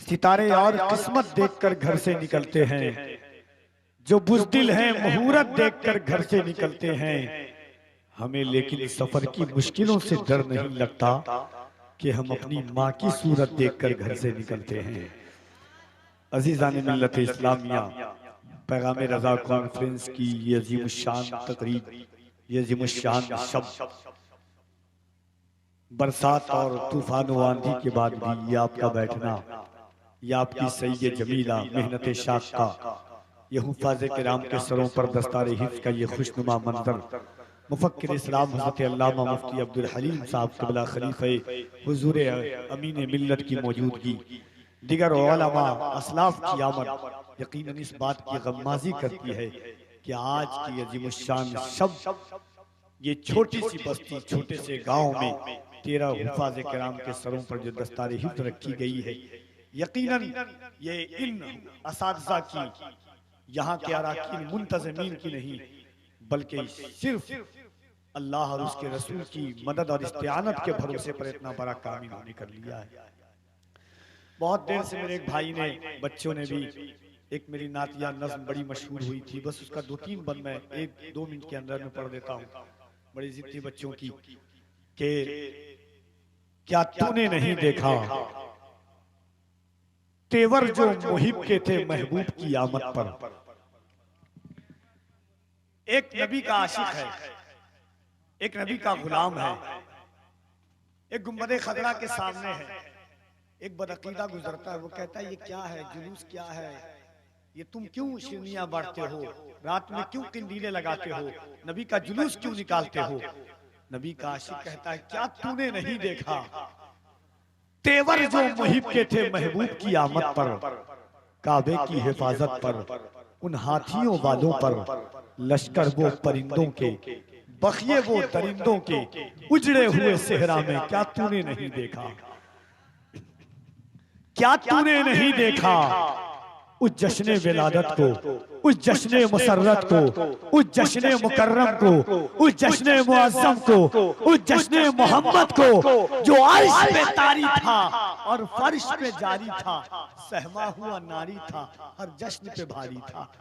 सितारे और किस्मत देखकर घर से निकलते हैं, जो बुज़दिल हैं मुहूर्त देखकर घर से निकलते हैं। हमें लेकिन सफर की मुश्किलों से डर नहीं लगता कि हम अपनी माँ की सूरत देखकर घर से निकलते हैं। अजीज़ान मिल्लत इस्लामिया, पैगाम रज़ा कॉन्फ्रेंस की ये अज़ीमुश्शान तकरीब, ये अज़ीमुश्शान शब्द, बरसात और तूफान व आंधी के बाद भी ये आपका बैठना, ये आपकी सईद जमीला मेहनत शाख का, ये हुफ़ाज़े किराम के सरों पर दस्तार हिफ्ज़ का ये खुशनुमा मंजर, मुफ़क्किर इस्लाम हज़रत अल्लामा मुफ्ती अब्दुल हलीम साहब क़िबला खलीफ़े हुज़ूर अमीन मिल्लत की मौजूदगी, दिगर उलमा असलाफ की आमद यकीनन इस बात की गम्माज़ी करती है कि आज की अज़ीमुश्शान शब्द, ये छोटी सी बस्ती, छोटे से गांव में 13 हुफ़ाज़े किराम के सरों पर जो दस्तार हिफ्ज़ रखी गई है, यकीनन ये इन असातिज़ा की, यहाँ के अराकीन मुंतज़मीन की नहीं, बल्कि सिर्फ अल्लाह और उसके रसूल की मदद और इस्तिआनत के भरोसे पर इतना बड़ा काम इन्होंने कर लिया है। बहुत देर से मेरे एक भाई ने, बच्चों ने भी, एक मेरी नातिया नज़्म बड़ी मशहूर हुई थी, बस उसका 2-3 बंद मैं 1-2 मिनट के अंदर में पढ़ देता हूँ, बड़ी जिद्दी बच्चों की, कि क्या तूने नहीं देखा तेवर जो मुहिब के थे महबूब की आमद पर। एक नबी का आशिक है, एक नबी का गुलाम है, एक गुंबदे खदरा के सामने है, एक बदअकीदा गुजरता है, वो कहता है ये क्या है, जुलूस क्या है, ये तुम क्यों शिरनियां बांटते हो, रात में क्यों किंदीलें लगाते हो, नबी का जुलूस क्यों निकालते हो। नबी का आशिक कहता है क्या तूने नहीं देखा तेवर जो मुहिब के थे महबूब की आमद पर, काबे की हिफाजत पर, उन हाथियों वालों पर, लश्कर वो परिंदों के, बखिए वो दरिंदों के, उजड़े हुए सेहरा में क्या तूने नहीं देखा, क्या तूने नहीं देखा उस जश्न विलादत को, उस जश्न मुसर्रत को, उस जश्न मुकर्रम को, उस जश्न मुअज़्ज़म को, उस जश्न मोहम्मद को, जो अर्श पे तारी था और फर्श पे जारी था, सहमा हुआ नारी था, हर जश्न पे भारी था।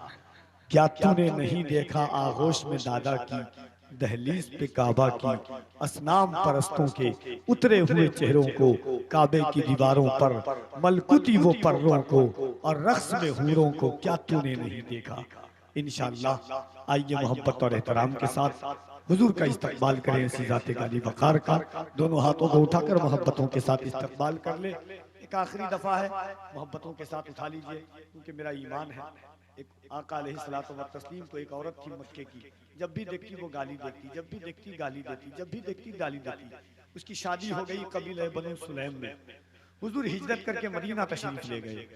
क्या तूने नहीं देखा आगोश में दादा की, दहलीज पे काबा की, असनाम परस्तों के उतरे हुए चेहरों को, काबे की दीवारों पर मलकुती वो पर्रों को, और रक्स में हूरों को क्या तूने नहीं देखा। इंशाअल्लाह आइए मोहब्बत और एहतराम के साथ हुजूर का इस्तकबाल करें, इसी ज़ाते गाली वक़ार का, दोनों हाथों को उठाकर मोहब्बतों के साथ इस्तकबाल कर ले। एक आखिरी दफा है, मोहब्बतों के साथ उठा लीजिए, क्योंकि मेरा ईमान है। एक आका अलैहिस्सलातु व तस्लीम को एक औरत थी मक्के की, जब भी देखती वो गाली देती, जब भी देखती गाली देती, जब भी देखती गाली देती। उसकी शादी हो गई कबीला बनु सुलैम में। हुजूर हिजरत करके मदीना तशरीफ ले गए।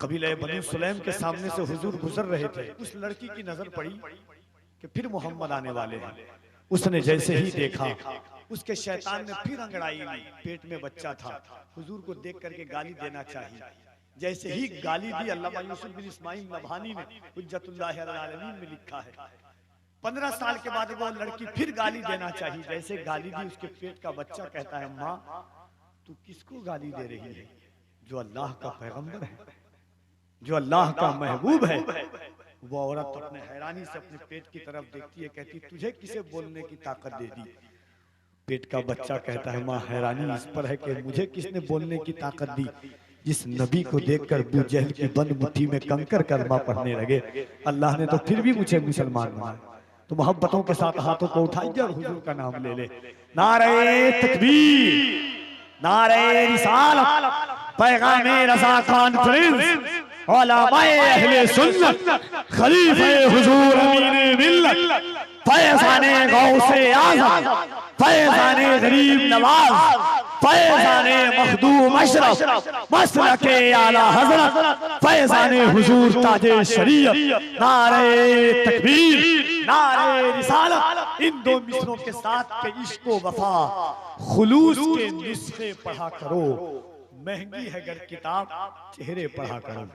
कबीला बनु सुलैम के सामने से हुजूर गुजर रहे थे, उस लड़की की नजर पड़ी कि फिर मोहम्मद आने वाले हैं। उसने जैसे ही देखा, उसके शैतान ने फिर अंगड़ाई ली, पेट में बच्चा था, हुजूर को देख करके गाली देना चाहिए। जैसे ही गाली दी, अल्लामा यूसुफ बिन इस्माइल नबहानी ने हुज्जतुल्लाह अलल आलमीन में लिखा है, 15 साल के बाद वो लड़की फिर गाली देना चाहिए। जैसे गाली दी, उसके पेट का बच्चा कहता है माँ तू किसको गाली दे रही है, जो अल्लाह का पैगंबर है, जो अल्लाह का महबूब है। वो औरत अपने हैरानी से अपने पेट की तरफ देखती है, कहती तुझे किसे बोलने की ताकत दे दी। पेट का बच्चा कहता है माँ हैरानी इस पर है कि मुझे किसने बोलने की ताकत दी, जिस नबी को देखकर अबू जहल की बंद मुट्ठी में कंकर कलमा पढ़ने लगे, अल्लाह ने तो फिर भी मुझे मुसलमान बनाया। तो मोहब्बतों के साथ हाथों को उठाइए और हुजूर का नाम ले ले। नारे तकबीर, नारे रिसालत, पैगामे रज़ा कॉन्फ्रेंस, उलमाए अहले सुन्नत, खलीफे हुजूर अमीन मिल्लत, फैज़ाने गौसे आज़म, फैज़ाने गरीब नवाज, फैज़ाने मखदूम अशरफ, मसलके आला हज़रत, फैज़ाने हुजूर ताजे शरीयत। नारे तकबीर, नारे रिसालत। इन दो मिसरों के साथ के इश्क व वफा खुलूस के नुस्खे पढ़ा करो, महंगी है गर किताब चेहरे पढ़ा करो।